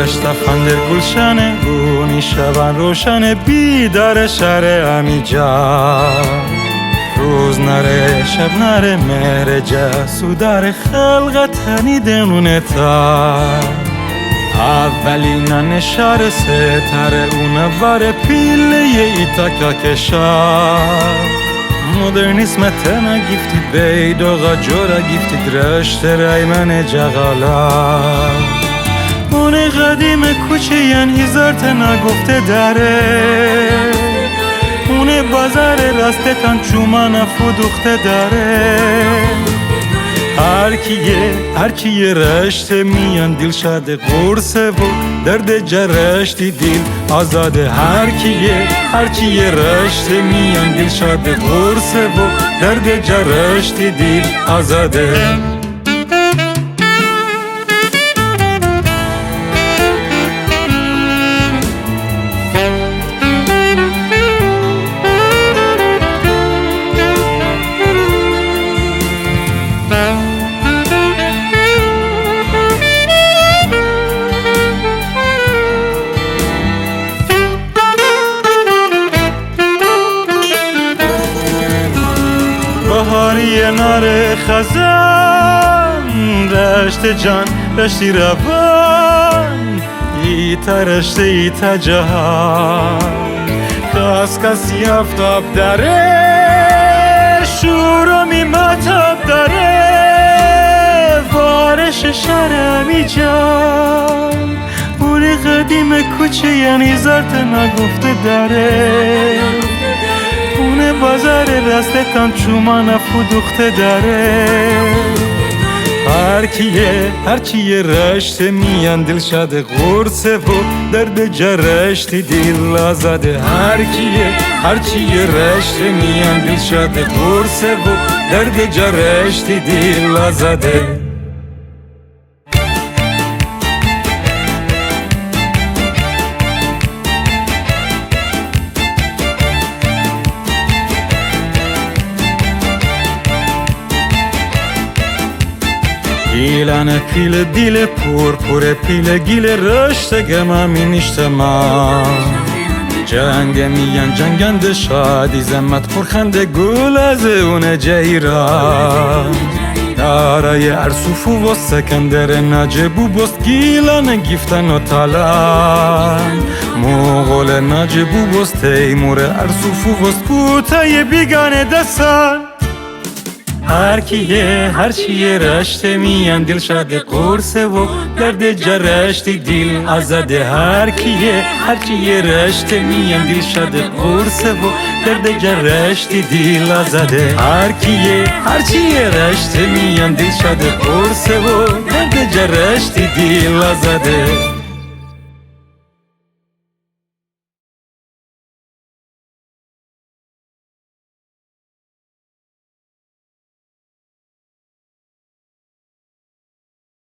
اشتفن در گلشن گونی شبن روشن بیدار شهر امیجا روز نره شب نره مهر جسودار خلقت تنیدنونه تا اولین نشار ستاره اونوار پیله ایتاکا کشار مدرنیسم تنها گیفتید بیداغا جورا گیفتید رشت ریمن جغالا اون قدیم کوچه ین هزار تنها گفته داره اون بازار راستتان چومان فودوخته داره هر کیه رشت میان دل شده قرصه و درد جرشتی دل آزاده هر کیه رشت میان دل شده قرصه و درد جرشتی دل آزاده بهاری نار خزان رشت جان رشتی روان ایتا رشت ایتا جهان کس یافتاب داره شور و میماتاب داره وارش شرمی جان بوری قدیم کوچه یعنی زارت نگفته داره اون بازار راستتان چومان فودوخته داره هر کیه رشت میان دل شده قرصه و درد جرشتی دل آزاده هر کیه رشت میان دل شده قرصه و درد جرشتی دل آزاده گیلن پیل دیل پور پیل گیل رشت گما می نشتما جنگ میان جنگند شادی زمت پرخنده گل از اون جیران دارای ارسوفو و سکندر نجبو بست گیلن گیفتن و تالان مغول نجبو بست تیمور ارسوفو بست پوتای بیگانه دستان هر کیه رشت میان دل شده قرصه و درد جرشتی دل آزاده هر کیه رشت میان دل شده قرصه و درد جرشتی دل آزاده هر کیه رشت میان دل شده قرصه و درد جرشتی دل آزاده